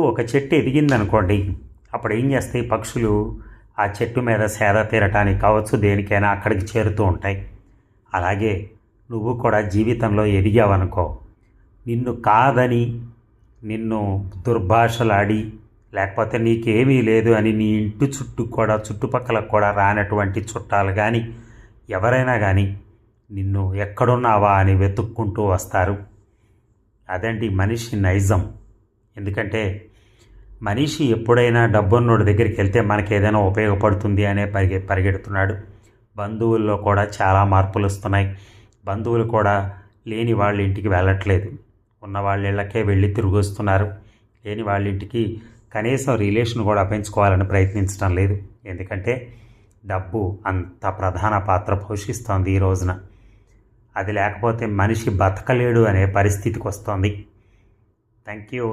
ఒక చెట్టు ఎదిగిందనుకోండి, అప్పుడు ఏం చేస్తాయి పక్షులు? ఆ చెట్టు మీద సేద తీరటానికి కావచ్చు, దేనికైనా అక్కడికి చేరుతూ ఉంటాయి. అలాగే నువ్వు కూడా జీవితంలో ఎదిగావనుకో, నిన్ను కాదని, నిన్ను దుర్భాషలాడి, లేకపోతే నీకేమీ లేదు అని నీ ఇంటి చుట్టుపక్కల కూడా రానటువంటి చుట్టాలు కానీ, ఎవరైనా కానీ నిన్ను ఎక్కడున్నావా అని వెతుక్కుంటూ వస్తారు. అదండి మనిషి నైజం. ఎందుకంటే మనిషి ఎప్పుడైనా డబ్బున్నోడి దగ్గరికి వెళ్తే మనకి ఏదైనా ఉపయోగపడుతుంది అనే పరిగెడుతున్నాడు. బంధువుల్లో కూడా చాలా మార్పులు వస్తున్నాయి. బంధువులు కూడా లేని వాళ్ళ ఇంటికి వెళ్ళట్లేదు, ఉన్న వాళ్ళ ఇళ్ళకే వెళ్ళి తిరిగి వస్తున్నారు. లేని వాళ్ళ ఇంటికి కనీసం రిలేషన్ కూడా పెంచుకోవాలని ప్రయత్నించడం లేదు. ఎందుకంటే డబ్బు అంత ప్రధాన పాత్ర పోషిస్తోంది ఈ రోజున. అది లేకపోతే మనిషి బతకలేడు అనే పరిస్థితికి వస్తుంది. Thank you.